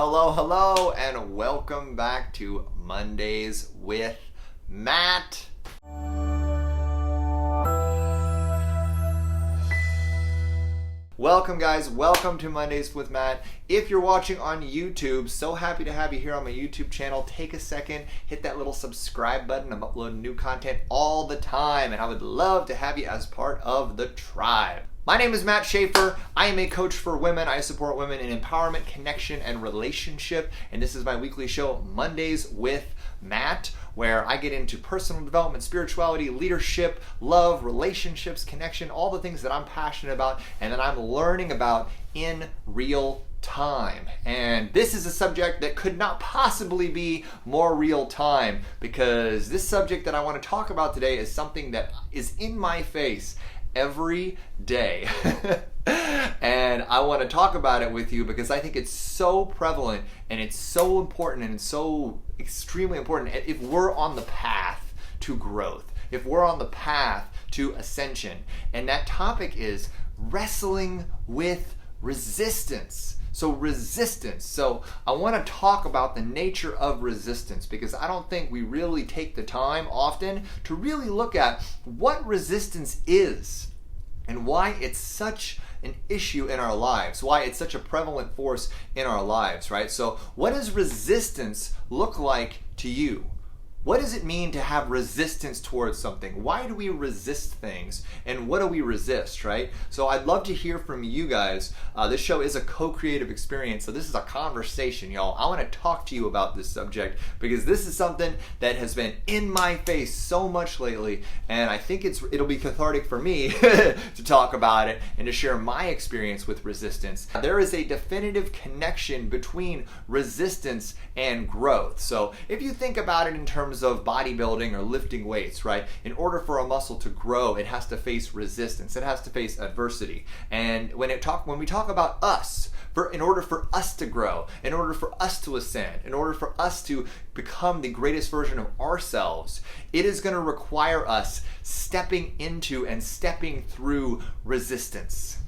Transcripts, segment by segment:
Hello, and welcome back to Mondays with Matt. Welcome guys, welcome to Mondays with Matt. If you're watching on YouTube, so happy to have you here on my YouTube channel. Take a second, hit that little subscribe button. I'm uploading new content all the time, and I would love to have you as part of the tribe. My name is Matt Schaefer. I am a coach for women. I support women in empowerment, connection, and relationship. And this is my weekly show, Mondays with Matt, where I get into personal development, spirituality, leadership, love, relationships, connection, all the things that I'm passionate about and that I'm learning about in real time. And this is a subject that could not possibly be more real time, because this subject that I want to talk about today is something that is in my face every day. And I want to talk about it with you because I think it's so prevalent and it's so important and it's so extremely important if we're on the path to growth, if we're on the path to ascension. And that topic is wrestling with resistance. So resistance. So I want to talk about the nature of resistance, because I don't think we really take the time often to really look at what resistance is and why it's such an issue in our lives, why it's such a prevalent force in our lives, right? So what does resistance look like to you? What does it mean to have resistance towards something? Why do we resist things? And what do we resist, right? So I'd love to hear from you guys. This show is a co-creative experience, so this is a conversation, y'all. I want to talk to you about this subject because this is something that has been in my face so much lately, and I think it'll be cathartic for me to talk about it and to share my experience with resistance. There is a definitive connection between resistance and growth. So if you think about it in terms of bodybuilding or lifting weights, right? In order for a muscle to grow, it has to face resistance. It has to face adversity. And when we talk about us, in order for us to grow, in order for us to ascend, in order for us to become the greatest version of ourselves, it is going to require us stepping into and stepping through resistance.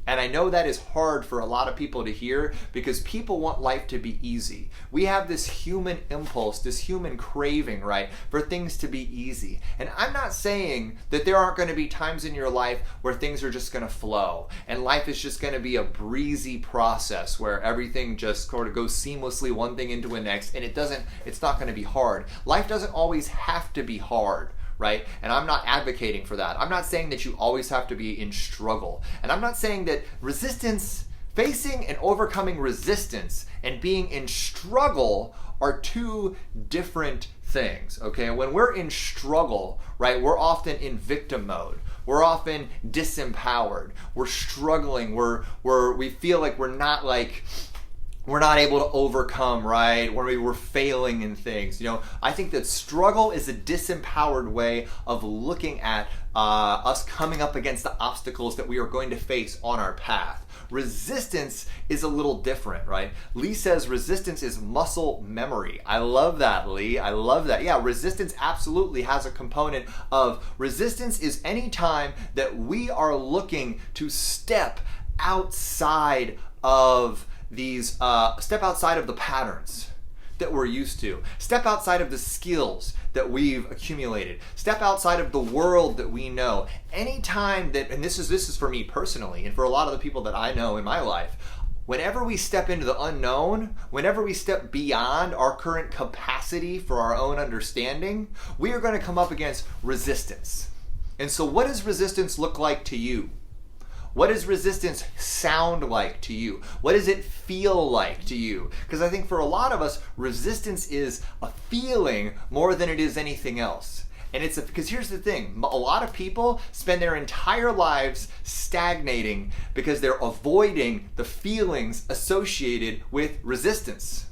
And I know that is hard for a lot of people to hear because people want life to be easy. We have this human impulse, this human craving, right, for things to be easy. And I'm not saying that there aren't going to be times in your life where things are just going to flow and life is just going to be a breezy process where everything just sort of goes seamlessly one thing into the next, and it's not going to be hard. Life doesn't always have to be hard, right? And I'm not advocating for that. I'm not saying that you always have to be in struggle. And I'm not saying that facing and overcoming resistance and being in struggle are two different things, okay? When we're in struggle, right, we're often in victim mode. We're often disempowered. We're struggling. We feel like we're not able to overcome, right? When we're failing in things. I think that struggle is a disempowered way of looking at us coming up against the obstacles that we are going to face on our path. Resistance is a little different, right? Lee says resistance is muscle memory. I love that, Lee. I love that. Yeah, resistance absolutely has a component of resistance is any time that we are looking to step outside of step outside of the patterns that we're used to, step outside of the skills that we've accumulated, step outside of the world that we know. Anytime that, and this is for me personally, and for a lot of the people that I know in my life, whenever we step into the unknown, whenever we step beyond our current capacity for our own understanding, we are going to come up against resistance. And so what does resistance look like to you? What does resistance sound like to you? What does it feel like to you? Because I think for a lot of us, resistance is a feeling more than it is anything else. And because here's the thing, a lot of people spend their entire lives stagnating because they're avoiding the feelings associated with resistance.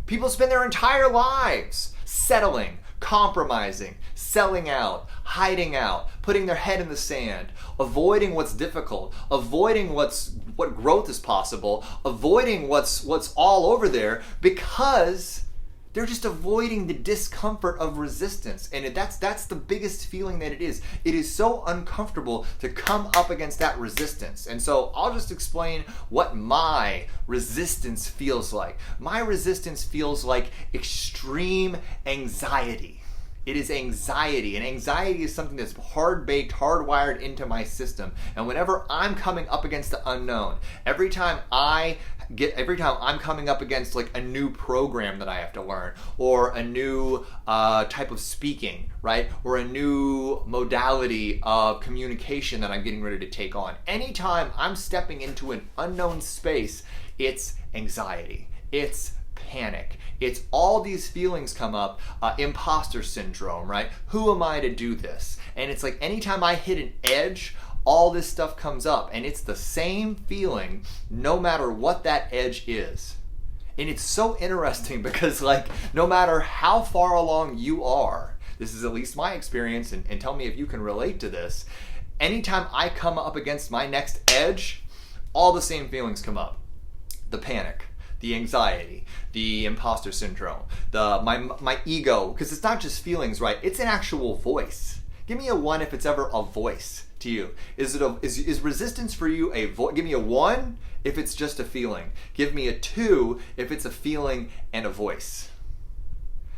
People spend their entire lives settling, compromising, selling out, hiding out, putting their head in the sand, avoiding what's difficult, avoiding what growth is possible, avoiding what's all over there because They're just avoiding the discomfort of resistance. And that's the biggest feeling that it is. It is so uncomfortable to come up against that resistance. And so I'll just explain what my resistance feels like. My resistance feels like extreme anxiety. It is anxiety, and anxiety is something that's hard-baked, hardwired into my system. And whenever I'm coming up against the unknown, every time I'm coming up against like a new program that I have to learn, or a new type of speaking, right? Or a new modality of communication that I'm getting ready to take on. Anytime I'm stepping into an unknown space, it's anxiety. It's panic. It's all these feelings come up, imposter syndrome, right? Who am I to do this? And it's like anytime I hit an edge, all this stuff comes up, and it's the same feeling no matter what that edge is. And it's so interesting because like no matter how far along you are, this is at least my experience, and tell me if you can relate to this, anytime I come up against my next edge, all the same feelings come up. The panic, the anxiety, the imposter syndrome, my ego, because it's not just feelings, right? It's an actual voice. Give me a 1 if it's ever a voice to you. Is resistance for you a voice? Give me a 1 if it's just a feeling. Give me a 2 if it's a feeling and a voice.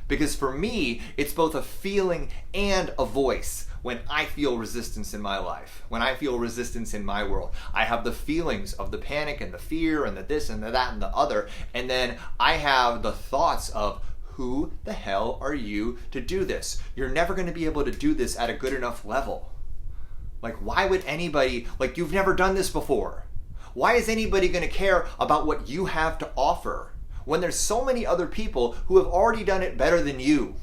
Because for me, it's both a feeling and a voice. When I feel resistance in my life, when I feel resistance in my world, I have the feelings of the panic and the fear and the this and the that and the other, and then I have the thoughts of, who the hell are you to do this? You're never going to be able to do this at a good enough level. Like, why would anybody, like, you've never done this before. Why is anybody going to care about what you have to offer when there's so many other people who have already done it better than you?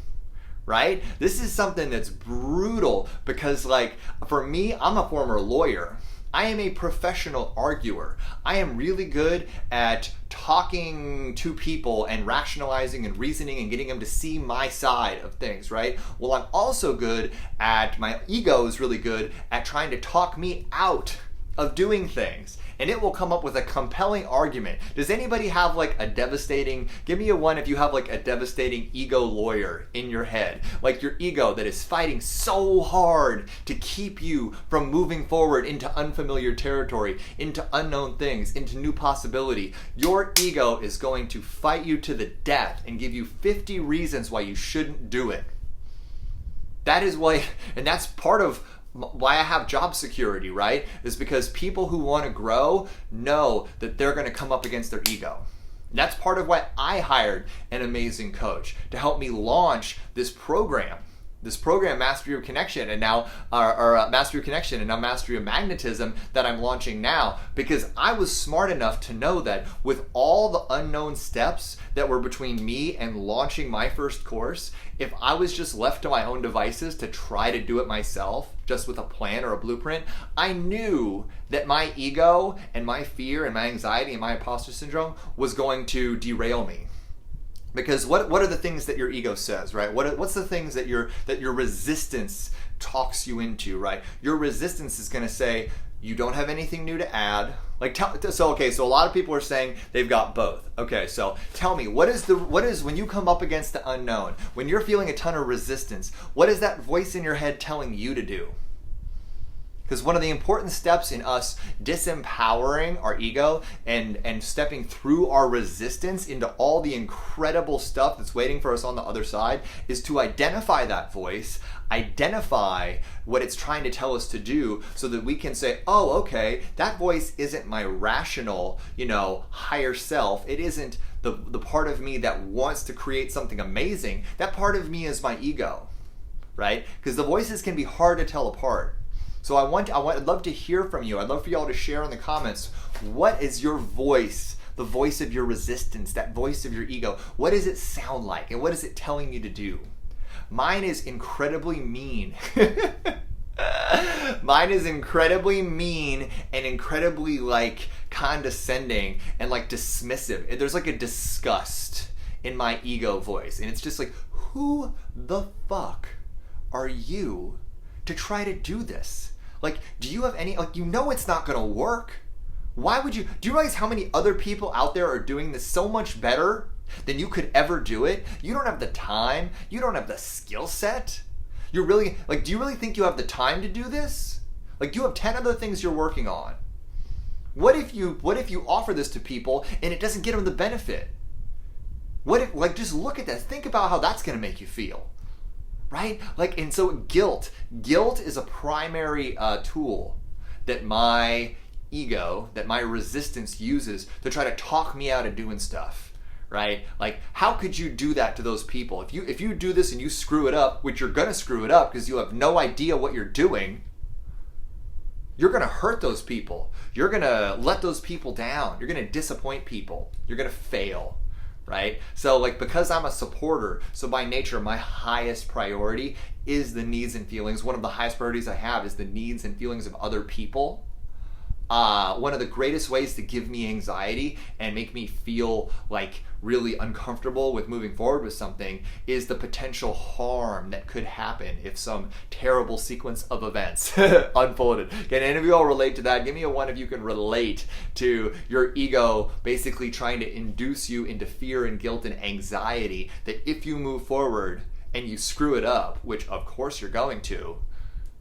Right? This is something that's brutal because, like, for me, I'm a former lawyer. I am a professional arguer. I am really good at talking to people and rationalizing and reasoning and getting them to see my side of things, right? Well, I'm also good at, my ego is really good at trying to talk me out of doing things. And it will come up with a compelling argument. Does anybody have like a devastating, give me a 1 if you have like a devastating ego lawyer in your head. Like your ego that is fighting so hard to keep you from moving forward into unfamiliar territory, into unknown things, into new possibility. Your ego is going to fight you to the death and give you 50 reasons why you shouldn't do it. That is why, and that's part of why I have job security, right? Is because people who want to grow know that they're going to come up against their ego. And that's part of why I hired an amazing coach to help me launch this program, Mastery of Connection, and now Mastery of Connection, and now Mastery of Magnetism that I'm launching now, because I was smart enough to know that with all the unknown steps that were between me and launching my first course, if I was just left to my own devices to try to do it myself, just with a plan or a blueprint, I knew that my ego and my fear and my anxiety and my imposter syndrome was going to derail me. Because what are the things that your ego says, right? What's the things that your resistance talks you into, right? Your resistance is going to say, you don't have anything new to add. So a lot of people are saying they've got both. Okay, so tell me, what is when you come up against the unknown, when you're feeling a ton of resistance, what is that voice in your head telling you to do? Because one of the important steps in us disempowering our ego and stepping through our resistance into all the incredible stuff that's waiting for us on the other side is to identify that voice, identify what it's trying to tell us to do, so that we can say, oh, okay, that voice isn't my rational, higher self. It isn't the part of me that wants to create something amazing. That part of me is my ego, right? Because the voices can be hard to tell apart. So I'd love to hear from you. I'd love for y'all to share in the comments, what is your voice, the voice of your resistance, that voice of your ego? What does it sound like, and what is it telling you to do? Mine is incredibly mean. Mine is incredibly mean and incredibly condescending and dismissive. There's a disgust in my ego voice, and it's just who the fuck are you to try to do this? Do you have any, it's not gonna work. Why would you? Do you realize how many other people out there are doing this so much better than you could ever do it. You don't have the time. You don't have the skill set. You're really, like, do you really think you have the time to do this? Like, you have 10 other things you're working on. What if you offer this to people and it doesn't get them the benefit? What if, like, just look at that. Think about how that's going to make you feel, right? Like, and so guilt is a primary tool that my ego, that my resistance uses to try to talk me out of doing stuff, right? Like, how could you do that to those people? If you do this and you screw it up, which you're going to screw it up because you have no idea what you're doing, you're going to hurt those people. You're going to let those people down. You're going to disappoint people. You're going to fail, right? So, like, because I'm a supporter, so by nature, my highest priority is the needs and feelings. One of the highest priorities I have is the needs and feelings of other people. One of the greatest ways to give me anxiety and make me feel like really uncomfortable with moving forward with something is the potential harm that could happen if some terrible sequence of events unfolded. Can any of you all relate to that? Give me a one if you can relate to your ego basically trying to induce you into fear and guilt and anxiety that if you move forward and you screw it up, which of course you're going to,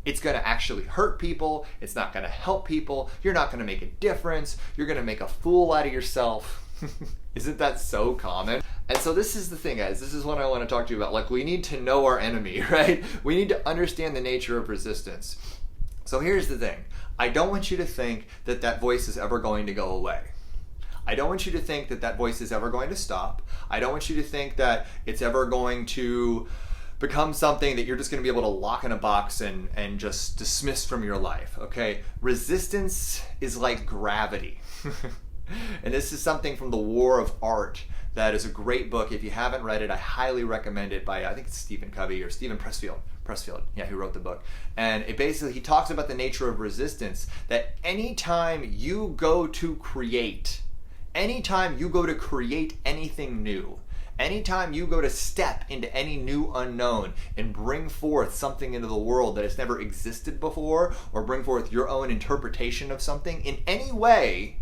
it's going to actually hurt people. It's not going to help people. You're not going to make a difference. You're going to make a fool out of yourself. Isn't that so common? And so this is the thing, guys. This is what I want to talk to you about. Like, we need to know our enemy, right? We need to understand the nature of resistance. So here's the thing. I don't want you to think that that voice is ever going to go away. I don't want you to think that that voice is ever going to stop. I don't want you to think that it's ever going to become something that you're just going to be able to lock in a box and just dismiss from your life, okay? Resistance is like gravity. And this is something from The War of Art that is a great book. If you haven't read it, I highly recommend it by, I think it's Stephen Covey or Stephen Pressfield, yeah, who wrote the book. And it basically, he talks about the nature of resistance, that anytime you go to create anything new, anytime you go to step into any new unknown and bring forth something into the world that has never existed before, or bring forth your own interpretation of something, in any way,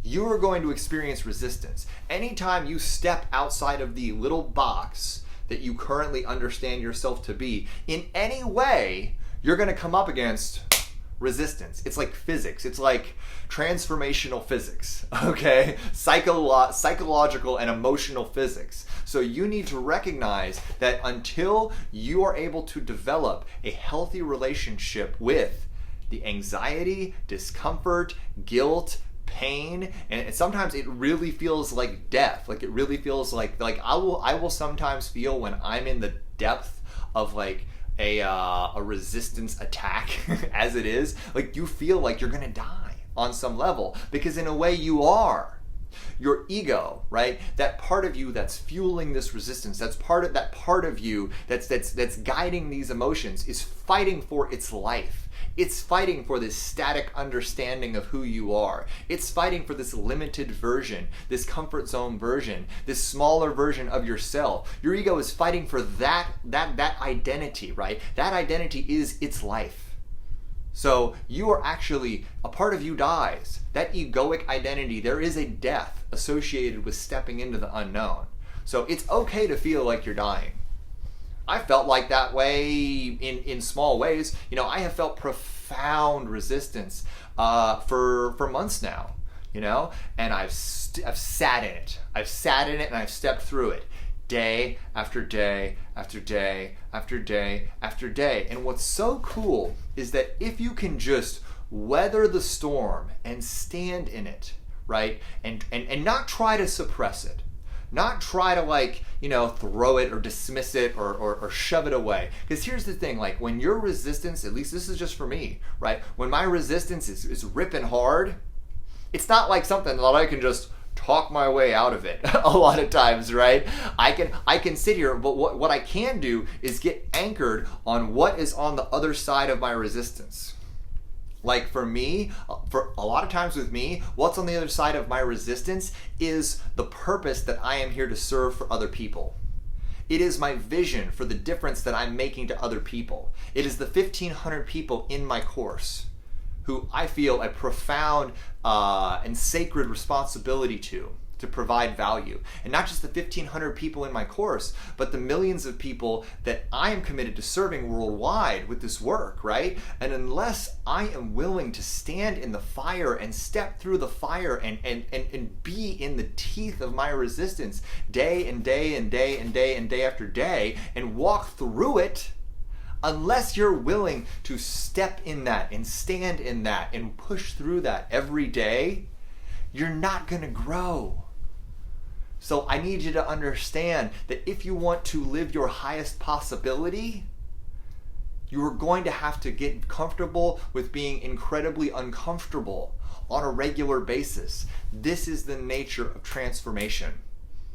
you are going to experience resistance. Anytime you step outside of the little box that you currently understand yourself to be, in any way, you're going to come up against resistance. It's like physics. It's like transformational physics, okay? Psychological and emotional physics. So you need to recognize that until you are able to develop a healthy relationship with the anxiety, discomfort, guilt, pain, and sometimes it really feels like death. Like, it really feels like I will sometimes feel when I'm in the depth of like a resistance attack as it is, like, you feel like you're gonna die on some level, because in a way you are. Your ego, right? That part of you that's fueling this resistance, that part of you that's guiding these emotions is fighting for its life. It's fighting for this static understanding of who you are. It's fighting for this limited version, this comfort zone version, this smaller version of yourself. Your ego is fighting for that identity, right? That identity is its life. So you are actually, a part of you dies. That egoic identity, there is a death associated with stepping into the unknown. So it's okay to feel like you're dying. I felt like that way in small ways. You know, I have felt profound resistance for months now, you know, and I've sat in it. I've sat in it and I've stepped through it day after day after day after day after day. And what's so cool is that if you can just weather the storm and stand in it, right, and not try to suppress it, not try to, like, you know, throw it or dismiss it or shove it away. Because here's the thing, like, when your resistance, at least this is just for me, right? When my resistance is ripping hard, it's not like something that I can just talk my way out of it a lot of times, right? I can sit here, but what I can do is get anchored on what is on the other side of my resistance. Like, for me, for a lot of times with me, what's on the other side of my resistance is the purpose that I am here to serve for other people. It is my vision for the difference that I'm making to other people. It is the 1,500 people in my course who I feel a profound and sacred responsibility to to provide value. And not just the 1,500 people in my course, but the millions of people that I am committed to serving worldwide with this work, right? And unless I am willing to stand in the fire and step through the fire and be in the teeth of my resistance day and day and day and day and day after day and walk through it, unless you're willing to step in that and stand in that and push through that every day, you're not going to grow. So I need you to understand that if you want to live your highest possibility, you are going to have to get comfortable with being incredibly uncomfortable on a regular basis. This is the nature of transformation.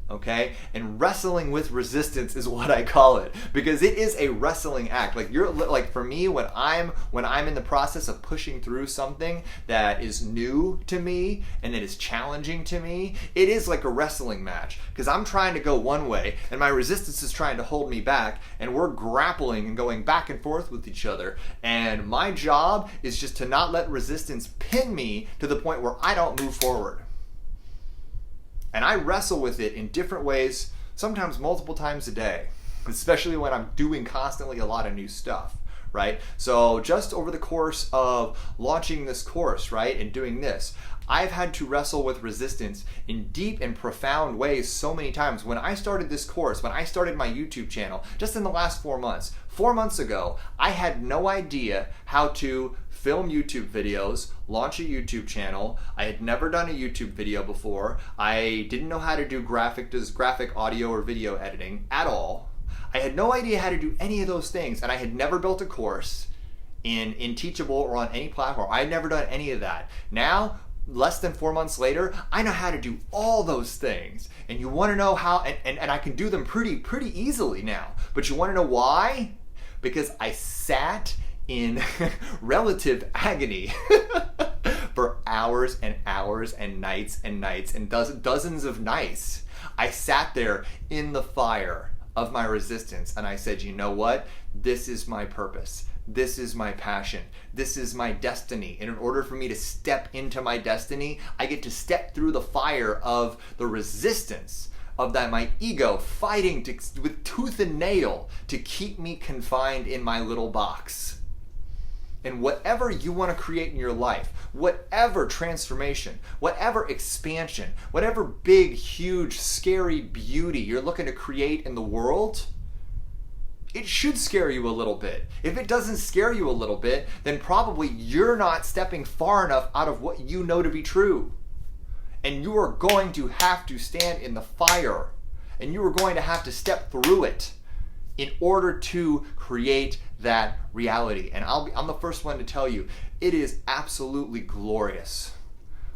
Okay? And wrestling with resistance is what I call it, because it is a wrestling act. Like for me, when I'm in the process of pushing through something that is new to me and that is challenging to me, it is like a wrestling match, because I'm trying to go one way and my resistance is trying to hold me back, and we're grappling and going back and forth with each other. And my job is just to not let resistance pin me to the point where I don't move forward. And I wrestle with it in different ways, sometimes multiple times a day, especially when I'm doing constantly a lot of new stuff, right? So just over the course of launching this course, right, and doing this, I've had to wrestle with resistance in deep and profound ways so many times. When I started this course, when I started my YouTube channel, just in the last 4 months, 4 months ago, I had no idea how to film YouTube videos, launch a YouTube channel. I had never done a YouTube video before. I didn't know how to do graphic audio or video editing at all. I had no idea how to do any of those things, and I had never built a course in Teachable or on any platform. I had never done any of that. Now, less than 4 months later, I know how to do all those things. And you want to know how, and I can do them pretty easily now. But you want to know why? Because I sat in relative agony for hours and hours and nights and dozens of nights. I sat there in the fire of my resistance, and I said, you know what? This is my purpose. This is my passion. This is my destiny. And in order for me to step into my destiny, I get to step through the fire of the resistance of that my ego fighting with tooth and nail to keep me confined in my little box. And whatever you want to create in your life, whatever transformation, whatever expansion, whatever big, huge, scary beauty you're looking to create in the world, it should scare you a little bit. If it doesn't scare you a little bit, then probably you're not stepping far enough out of what you know to be true. And you are going to have to stand in the fire, and you are going to have to step through it in order to create that reality. And I'm the first one to tell you, it is absolutely glorious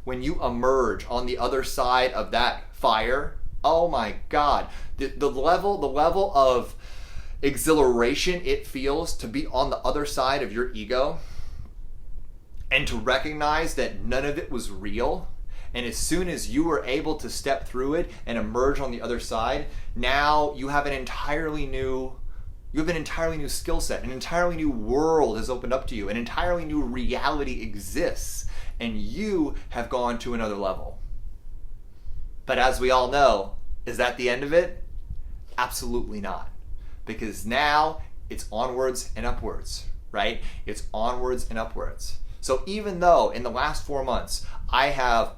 when you emerge on the other side of that fire. Oh my God, the level of exhilaration it feels to be on the other side of your ego and to recognize that none of it was real. And as soon as you were able to step through it and emerge on the other side, now you have an entirely new skill set. An entirely new world has opened up to you. An entirely new reality exists. And you have gone to another level. But as we all know, is that the end of it? Absolutely not. Because now it's onwards and upwards, right? It's onwards and upwards. So even though in the last 4 months, I have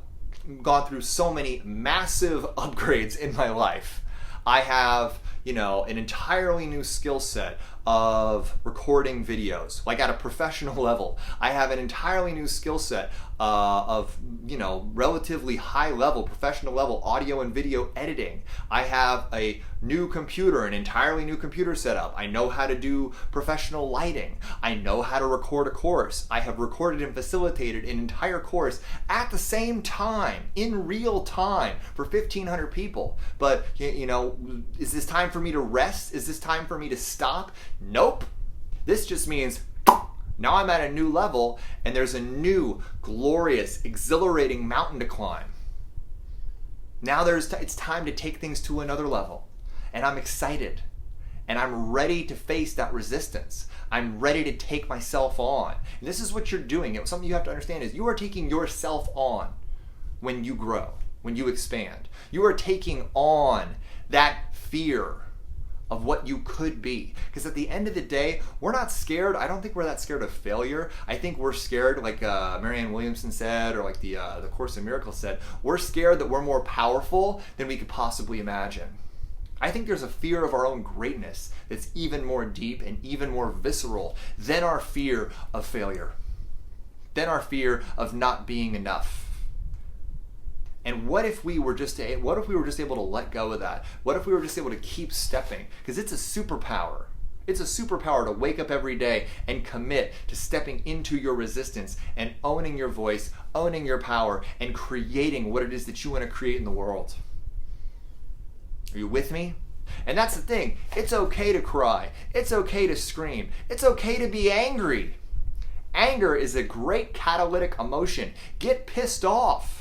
gone through so many massive upgrades in my life, I have, an entirely new skill set of recording videos, like at a professional level. I have an entirely new skill set of, relatively high level, professional level audio and video editing. I have a new computer, an entirely new computer setup. I know how to do professional lighting. I know how to record a course. I have recorded and facilitated an entire course at the same time, in real time, for 1,500 people. But, is this time for me to rest? Is this time for me to stop? Nope. This just means now I'm at a new level, and there's a new, glorious, exhilarating mountain to climb. Now it's time to take things to another level, and I'm excited, and I'm ready to face that resistance. I'm ready to take myself on. And this is what you're doing. Something you have to understand is you are taking yourself on when you grow. when you expand. You are taking on that fear of what you could be. Because at the end of the day, we're not scared. I don't think we're that scared of failure. I think we're scared, like Marianne Williamson said, or like the Course in Miracles said, we're scared that we're more powerful than we could possibly imagine. I think there's a fear of our own greatness that's even more deep and even more visceral than our fear of failure, than our fear of not being enough. And what if we were just able to let go of that? What if we were just able to keep stepping? Because it's a superpower. It's a superpower to wake up every day and commit to stepping into your resistance and owning your voice, owning your power, and creating what it is that you want to create in the world. Are you with me? And that's the thing. It's okay to cry. It's okay to scream. It's okay to be angry. Anger is a great catalytic emotion. Get pissed off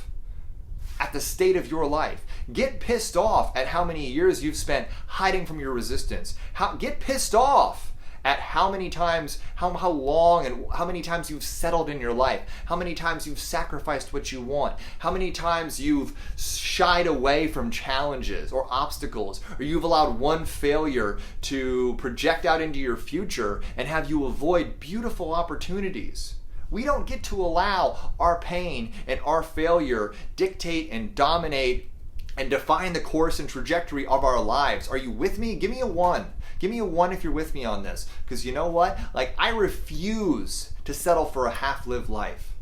at the state of your life. Get pissed off at how many years you've spent hiding from your resistance. Get pissed off at how many times, how long and how many times you've settled in your life, how many times you've sacrificed what you want, how many times you've shied away from challenges or obstacles, or you've allowed one failure to project out into your future and have you avoid beautiful opportunities. We don't get to allow our pain and our failure dictate and dominate and define the course and trajectory of our lives. Are you with me? Give me a 1. Give me a 1 if you're with me on this. Because you know what? I refuse to settle for a half-lived life.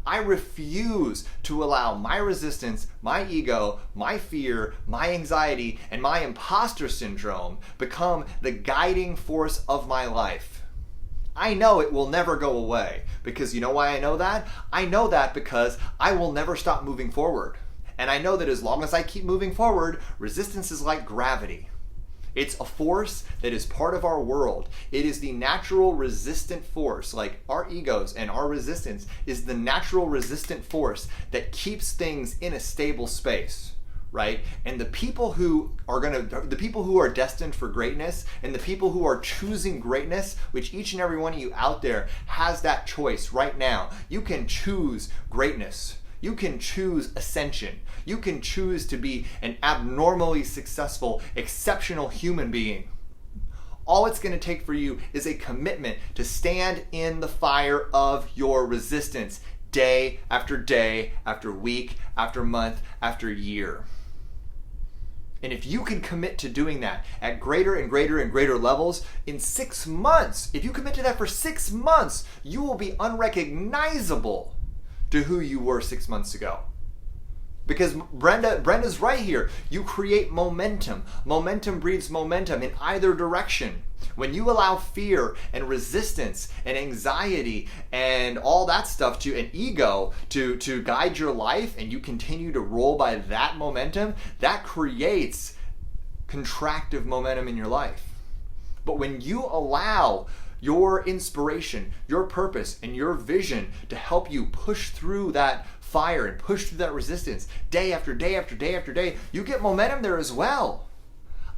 I refuse to allow my resistance, my ego, my fear, my anxiety, and my imposter syndrome become the guiding force of my life. I know it will never go away. Because you know why I know that? I know that because I will never stop moving forward. And I know that as long as I keep moving forward, resistance is like gravity. It's a force that is part of our world. It is the natural resistant force, like our egos and our resistance is the natural resistant force that keeps things in a stable space, right? And the people who are destined for greatness and the people who are choosing greatness, which each and every one of you out there has that choice right now. You can choose greatness. You can choose ascension. You can choose to be an abnormally successful, exceptional human being. All it's going to take for you is a commitment to stand in the fire of your resistance day after week, after month, after year. And if you can commit to doing that at greater and greater and greater levels in 6 months, if you commit to that for 6 months, you will be unrecognizable to who you were 6 months ago. Because Brenda's right here. You create momentum. Momentum breeds momentum in either direction. When you allow fear and resistance and anxiety and all that stuff and ego to guide your life, and you continue to roll by that momentum, that creates contractive momentum in your life. But when you allow your inspiration, your purpose, and your vision to help you push through that fire and push through that resistance day after day after day after day, you get momentum there as well.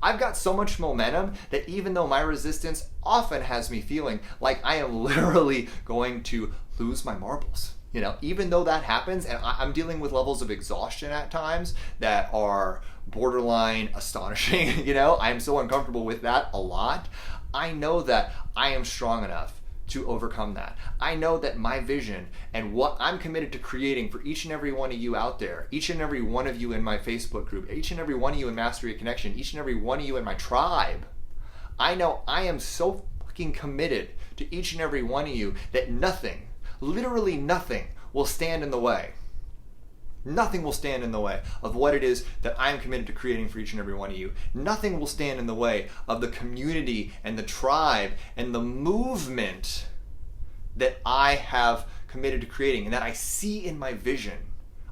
I've got so much momentum that even though my resistance often has me feeling like I am literally going to lose my marbles, even though that happens, and I'm dealing with levels of exhaustion at times that are borderline astonishing, I'm so uncomfortable with that a lot. I know that I am strong enough to overcome that. I know that my vision and what I'm committed to creating for each and every one of you out there, each and every one of you in my Facebook group, each and every one of you in Mastery of Connection, each and every one of you in my tribe, I know I am so fucking committed to each and every one of you that nothing, literally nothing, will stand in the way. Nothing will stand in the way of what it is that I'm committed to creating for each and every one of you. Nothing will stand in the way of the community and the tribe and the movement that I have committed to creating and that I see in my vision.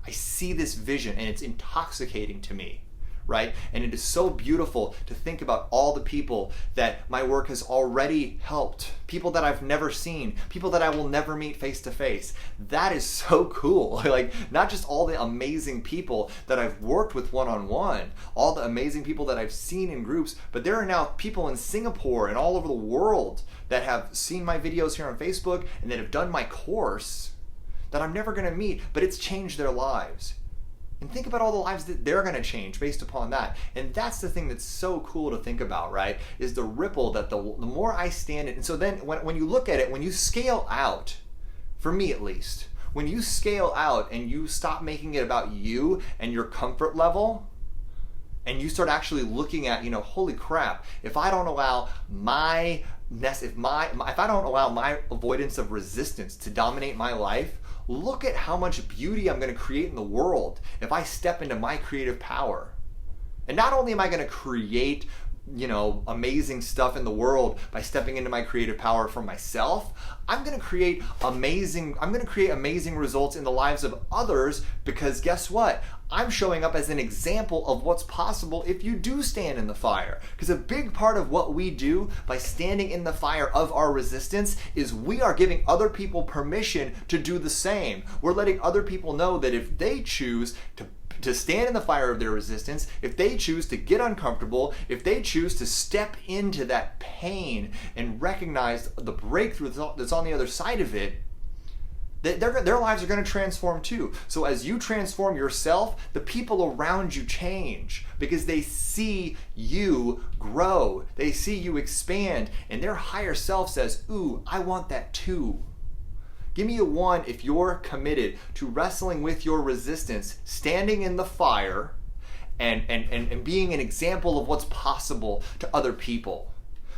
I see this vision and it's intoxicating to me, right? And it is so beautiful to think about all the people that my work has already helped, people that I've never seen, people that I will never meet face to face. That is so cool. Not just all the amazing people that I've worked with one-on-one, all the amazing people that I've seen in groups, but there are now people in Singapore and all over the world that have seen my videos here on Facebook and that have done my course that I'm never going to meet, but it's changed their lives. And think about all the lives that they're going to change based upon that. And that's the thing that's so cool to think about, right? Is the ripple that the more I stand in. And so then when you look at it, when you scale out, for me at least, when you scale out and you stop making it about you and your comfort level, and you start actually looking at, holy crap, if I don't allow if I don't allow my avoidance of resistance to dominate my life, look at how much beauty I'm going to create in the world if I step into my creative power. And not only am I going to create, amazing stuff in the world by stepping into my creative power for myself, I'm going to create amazing results in the lives of others, because guess what? I'm showing up as an example of what's possible if you do stand in the fire. Because a big part of what we do by standing in the fire of our resistance is we are giving other people permission to do the same. We're letting other people know that if they choose to stand in the fire of their resistance, if they choose to get uncomfortable, if they choose to step into that pain and recognize the breakthrough that's on the other side of it, their lives are going to transform too. So as you transform yourself, the people around you change because they see you grow. They see you expand, and their higher self says, ooh, I want that too. Give me a 1 if you're committed to wrestling with your resistance, standing in the fire, and being an example of what's possible to other people.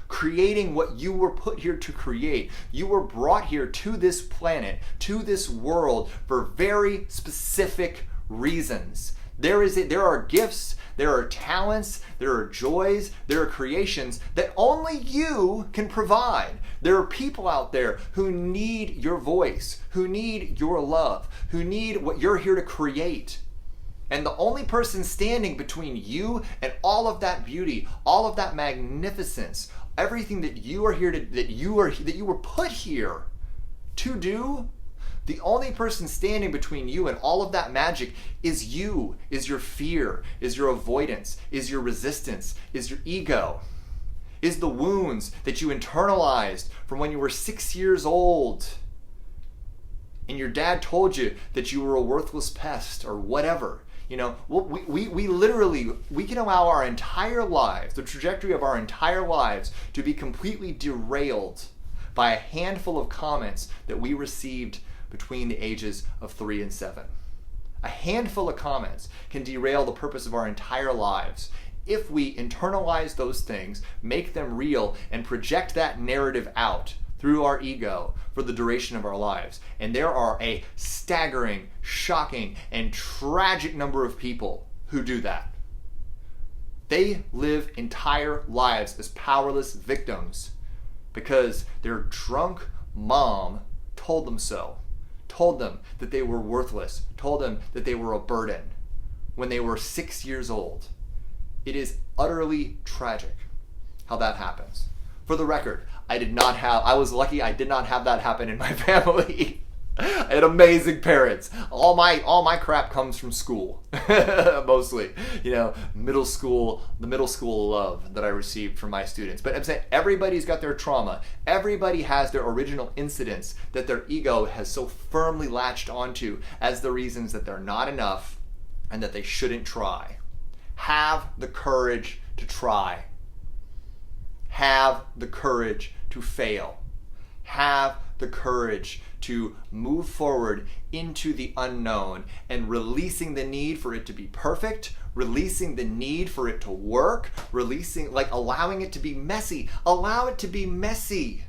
Creating what you were put here to create. You were brought here to this planet, to this world, for very specific reasons. There are gifts, there are talents, there are joys, there are creations that only you can provide. There are people out there who need your voice, who need your love, who need what you're here to create. And the only person standing between you and all of that beauty, all of that magnificence, everything that you were put here to do, the only person standing between you and all of that magic is you, is your fear, is your avoidance, is your resistance, is your ego, is the wounds that you internalized from when you were 6 years old and your dad told you that you were a worthless pest or whatever. We can allow our entire lives, the trajectory of our entire lives, to be completely derailed by a handful of comments that we received between the ages of 3 and 7. A handful of comments can derail the purpose of our entire lives if we internalize those things, make them real, and project that narrative out through our ego for the duration of our lives. And there are a staggering, shocking, and tragic number of people who do that. They live entire lives as powerless victims because their drunk mom told them so, told them that they were worthless, told them that they were a burden when they were 6 years old. It is utterly tragic how that happens. For the record, I was lucky I did not have that happen in my family. I had amazing parents. All my crap comes from school. Mostly. The middle school love that I received from my students. But I'm saying everybody's got their trauma. Everybody has their original incidents that their ego has so firmly latched onto as the reasons that they're not enough and that they shouldn't try. Have the courage to try. Have the courage to fail. Have the courage to move forward into the unknown and releasing the need for it to be perfect, releasing the need for it to work, allowing it to be messy. Allow it to be messy.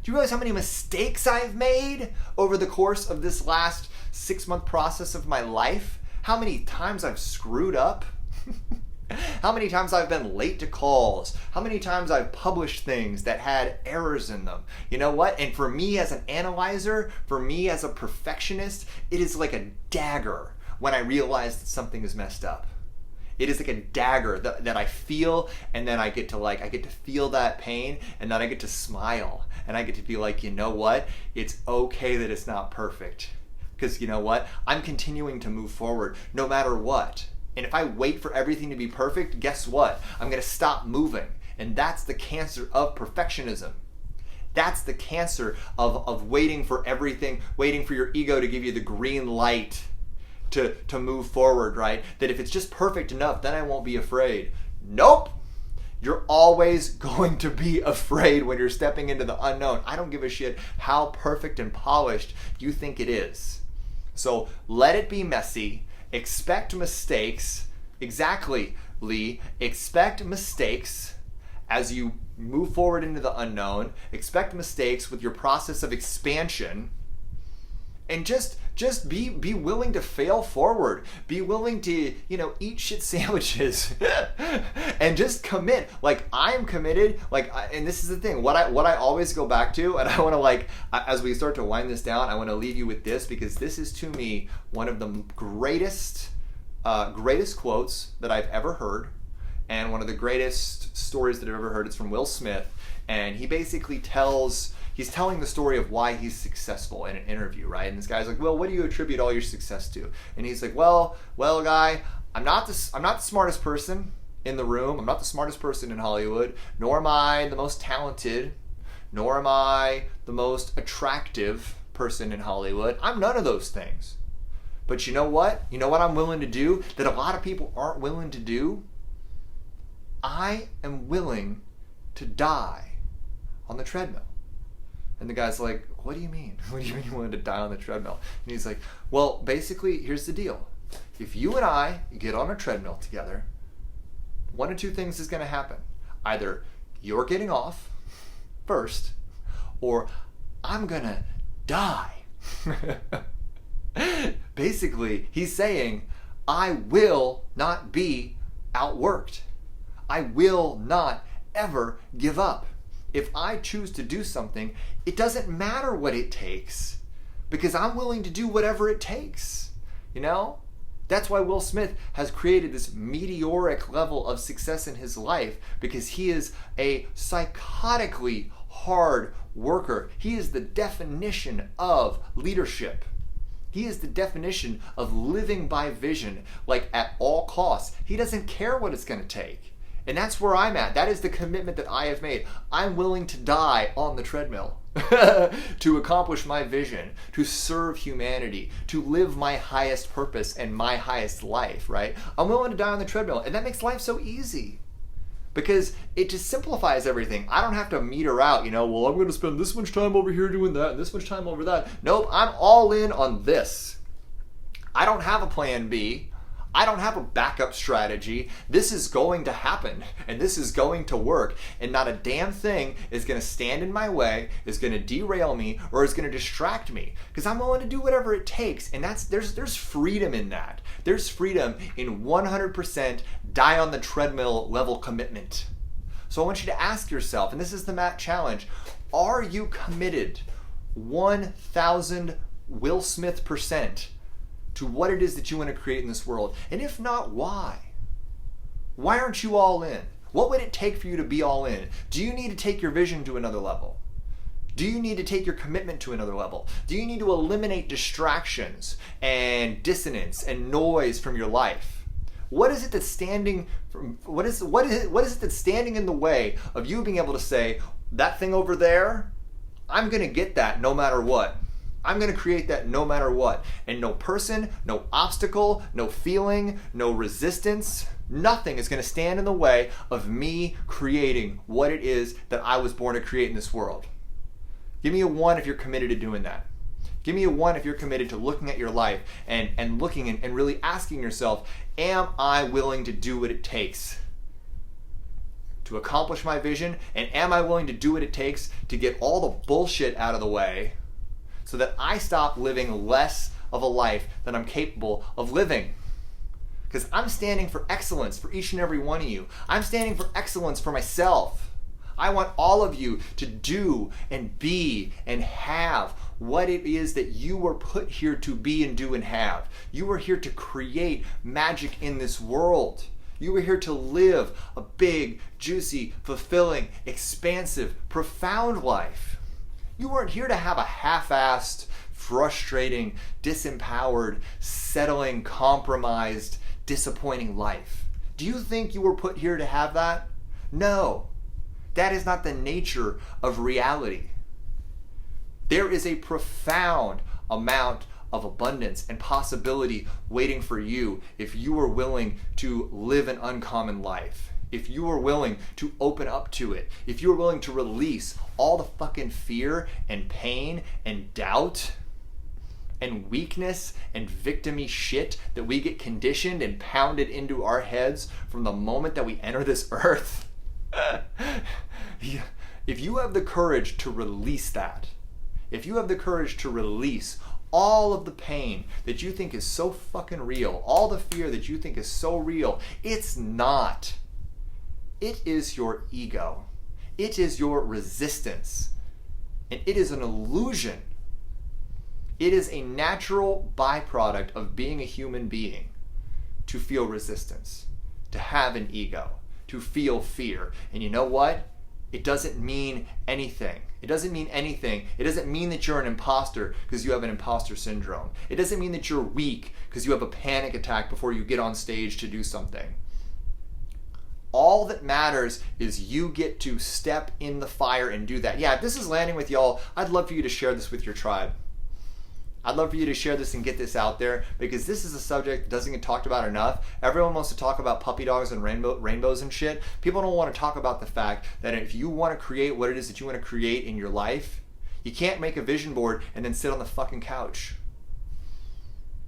Do you realize how many mistakes I've made over the course of this last 6-month process of my life? How many times I've screwed up? How many times I've been late to calls? How many times I've published things that had errors in them? You know what? And for me as an analyzer, for me as a perfectionist, it is like a dagger when I realize that something is messed up. It is like a dagger that I feel, and then I get to feel that pain, and then I get to smile, and I get to be like, you know what? It's okay that it's not perfect. Because you know what? I'm continuing to move forward no matter what. And if I wait for everything to be perfect, guess what? I'm going to stop moving. And that's the cancer of perfectionism. That's the cancer of waiting for everything, waiting for your ego to give you the green light to move forward, right? That if it's just perfect enough, then I won't be afraid. Nope. You're always going to be afraid when you're stepping into the unknown. I don't give a shit how perfect and polished you think it is. So let it be messy. Expect mistakes. Exactly, Lee. Expect mistakes as you move forward into the unknown. Expect mistakes with your process of expansion. And just be willing to fail forward. Be willing to, eat shit sandwiches and just commit. Like, I'm committed. Like, and this is the thing. What I always go back to, and I want to, as we start to wind this down, I want to leave you with this, because this is, to me, one of the greatest quotes that I've ever heard, and one of the greatest stories that I've ever heard. It's from Will Smith, and he basically he's telling the story of why he's successful in an interview, right? And this guy's like, well, what do you attribute all your success to? And he's like, well, guy, I'm not the smartest person in the room. I'm not the smartest person in Hollywood, nor am I the most talented, nor am I the most attractive person in Hollywood. I'm none of those things. But you know what? You know what I'm willing to do that a lot of people aren't willing to do? I am willing to die on the treadmill. And the guy's like, what do you mean? What do you mean you wanted to die on the treadmill? And he's like, well, basically, here's the deal. If you and I get on a treadmill together, one of two things is going to happen. Either you're getting off first, or I'm going to die. Basically, he's saying, I will not be outworked. I will not ever give up. If I choose to do something, it doesn't matter what it takes, because I'm willing to do whatever it takes. That's why Will Smith has created this meteoric level of success in his life, because he is a psychotically hard worker. He is the definition of leadership. He is the definition of living by vision, like at all costs. He doesn't care what it's going to take. And that's where I'm at. That is the commitment that I have made. I'm willing to die on the treadmill to accomplish my vision, to serve humanity, to live my highest purpose and my highest life, right? I'm willing to die on the treadmill. And that makes life so easy, because it just simplifies everything. I don't have to meter out, well, I'm going to spend this much time over here doing that and this much time over that. Nope, I'm all in on this. I don't have a plan B. I don't have a backup strategy. This is going to happen, and this is going to work, and not a damn thing is going to stand in my way, is going to derail me, or is going to distract me, because I'm willing to do whatever it takes. And there's freedom in that. There's freedom in 100% die on the treadmill level commitment. So I want you to ask yourself, and this is the Matt challenge, are you committed 1,000 Will Smith % to what it is that you want to create in this world? And if not, why? Why aren't you all in? What would it take for you to be all in? Do you need to take your vision to another level? Do you need to take your commitment to another level? Do you need to eliminate distractions and dissonance and noise from your life? What is it that's standing in the way of you being able to say, that thing over there, I'm going to get that no matter what. I'm going to create that no matter what. And no person, no obstacle, no feeling, no resistance, nothing is going to stand in the way of me creating what it is that I was born to create in this world. Give me a 1 if you're committed to doing that. Give me a 1 if you're committed to looking at your life and looking and really asking yourself, am I willing to do what it takes to accomplish my vision? And am I willing to do what it takes to get all the bullshit out of the way, so that I stop living less of a life than I'm capable of living? Because I'm standing for excellence for each and every one of you. I'm standing for excellence for myself. I want all of you to do and be and have what it is that you were put here to be and do and have. You were here to create magic in this world. You were here to live a big, juicy, fulfilling, expansive, profound life. You weren't here to have a half-assed, frustrating, disempowered, settling, compromised, disappointing life. Do you think you were put here to have that? No. That is not the nature of reality. There is a profound amount of abundance and possibility waiting for you if you are willing to live an uncommon life. If you are willing to open up to it, if you are willing to release all the fucking fear and pain and doubt and weakness and victim-y shit that we get conditioned and pounded into our heads from the moment that we enter this earth, if you have the courage to release that, if you have the courage to release all of the pain that you think is so fucking real, all the fear that you think is so real, it's not. It is your ego. It is your resistance. And it is an illusion. It is a natural byproduct of being a human being to feel resistance, to have an ego, to feel fear. And you know what? It doesn't mean anything. It doesn't mean anything. It doesn't mean that you're an imposter because you have an imposter syndrome. It doesn't mean that you're weak because you have a panic attack before you get on stage to do something. All that matters is you get to step in the fire and do that. Yeah, if this is landing with y'all, I'd love for you to share this with your tribe. I'd love for you to share this and get this out there because this is a subject that doesn't get talked about enough. Everyone wants to talk about puppy dogs and rainbows and shit. People don't want to talk about the fact that if you want to create what it is that you want to create in your life, you can't make a vision board and then sit on the fucking couch.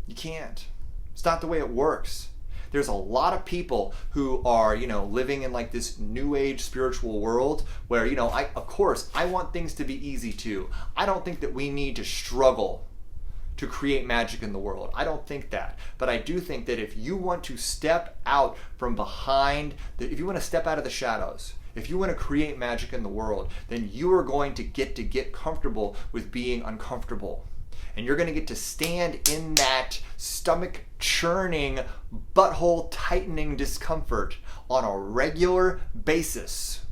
You can't. It's not the way it works. There's a lot of people who are, living in like this new age spiritual world where, of course, I want things to be easy too. I don't think that we need to struggle to create magic in the world. I don't think that. But I do think that if you want to step out from behind, if you want to step out of the shadows, if you want to create magic in the world, then you are going to get comfortable with being uncomfortable. And you're going to get to stand in that stomach churning, butthole tightening discomfort on a regular basis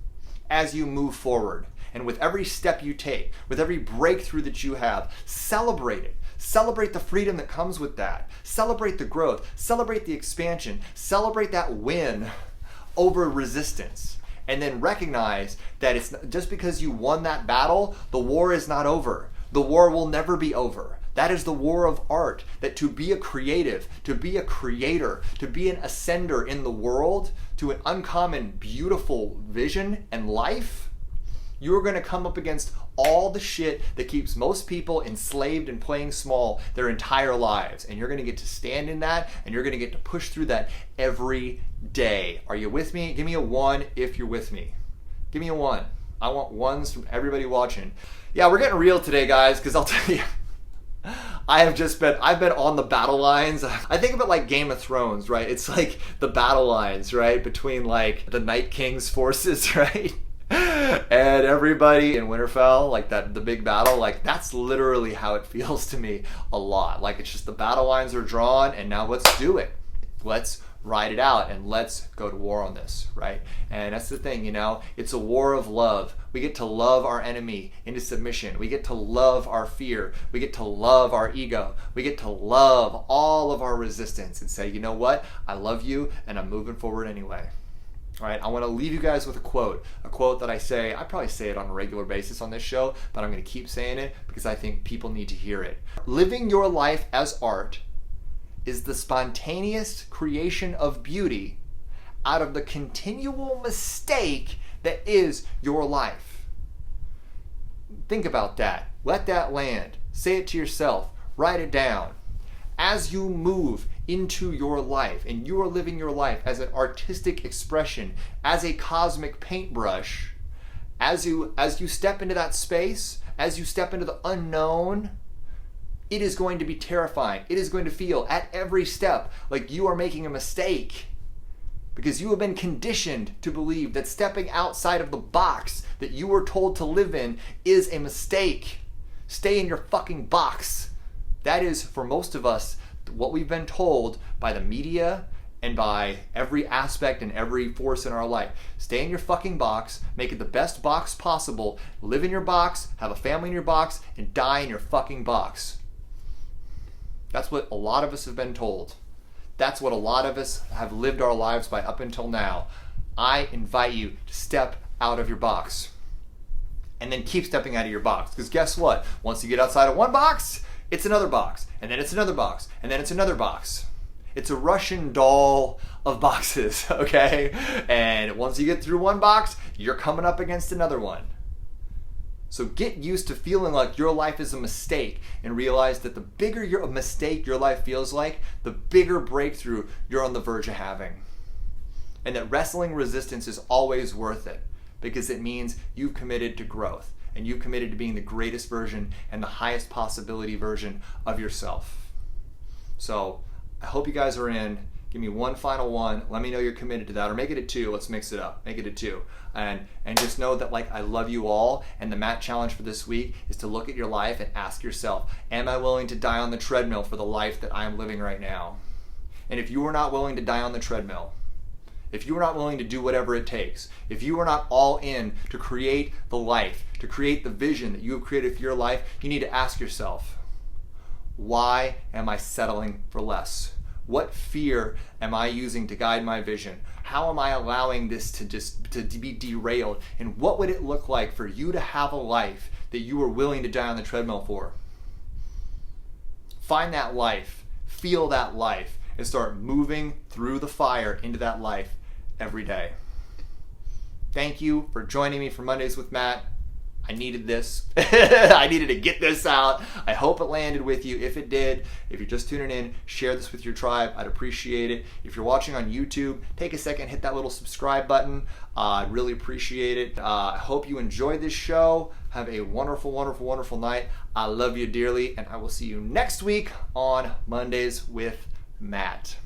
as you move forward. And with every step you take, with every breakthrough that you have, celebrate it. Celebrate the freedom that comes with that. Celebrate the growth. Celebrate the expansion. Celebrate that win over resistance. And then recognize that it's just because you won that battle, the war is not over. The war will never be over. That is the war of art, that to be a creative, to be a creator, to be an ascender in the world, to an uncommon, beautiful vision and life, you're going to come up against all the shit that keeps most people enslaved and playing small their entire lives. And you're going to get to stand in that, and you're going to get to push through that every day. Are you with me? Give me a 1 if you're with me. Give me a 1. I want 1s from everybody watching. Yeah, we're getting real today, guys, because I'll tell you, I've been on the battle lines. I think of it like Game of Thrones, right? It's like the battle lines, right? Between like the Night King's forces, right? And everybody in Winterfell, like the big battle, like that's literally how it feels to me a lot. Like it's just the battle lines are drawn and now let's do it. Let's ride it out and let's go to war on this, right? And that's the thing, it's a war of love. We get to love our enemy into submission. We get to love our fear. We get to love our ego. We get to love all of our resistance and say, you know what? I love you and I'm moving forward anyway. All right, I want to leave you guys with a quote that I probably say it on a regular basis on this show, but I'm going to keep saying it because I think people need to hear it. Living your life as art is the spontaneous creation of beauty out of the continual mistake that is your life. Think about that. Let that land. Say it to yourself. Write it down. As you move into your life and you are living your life as an artistic expression, as a cosmic paintbrush, as you step into that space, as you step into the unknown, it is going to be terrifying. It is going to feel at every step like you are making a mistake because you have been conditioned to believe that stepping outside of the box that you were told to live in is a mistake. Stay in your fucking box. That is, for most of us, what we've been told by the media and by every aspect and every force in our life. Stay in your fucking box, make it the best box possible, live in your box, have a family in your box, and die in your fucking box. That's what a lot of us have been told. That's what a lot of us have lived our lives by up until now. I invite you to step out of your box and then keep stepping out of your box. Because guess what? Once you get outside of one box, it's another box, and then it's another box, and then it's another box. It's a Russian doll of boxes, okay? And once you get through one box, you're coming up against another one. So get used to feeling like your life is a mistake and realize that the bigger a mistake your life feels like, the bigger breakthrough you're on the verge of having. And that wrestling resistance is always worth it because it means you've committed to growth and you've committed to being the greatest version and the highest possibility version of yourself. So I hope you guys are in. Give me one final one. Let me know you're committed to that, or make it a 2. Let's mix it up. Make it a 2. And just know that I love you all. And the Matt challenge for this week is to look at your life and ask yourself, am I willing to die on the treadmill for the life that I'm living right now? And if you are not willing to die on the treadmill, if you are not willing to do whatever it takes, if you are not all in to create the life, to create the vision that you have created for your life, you need to ask yourself, why am I settling for less? What fear am I using to guide my vision? How am I allowing this to be derailed? And what would it look like for you to have a life that you are willing to die on the treadmill for? Find that life, feel that life, and start moving through the fire into that life every day. Thank you for joining me for Mondays with Matt. I needed this. I needed to get this out. I hope it landed with you. If it did, if you're just tuning in, share this with your tribe. I'd appreciate it. If you're watching on YouTube, take a second, hit that little subscribe button. I'd really appreciate it. I hope you enjoyed this show. Have a wonderful, wonderful, wonderful night. I love you dearly, and I will see you next week on Mondays with Matt.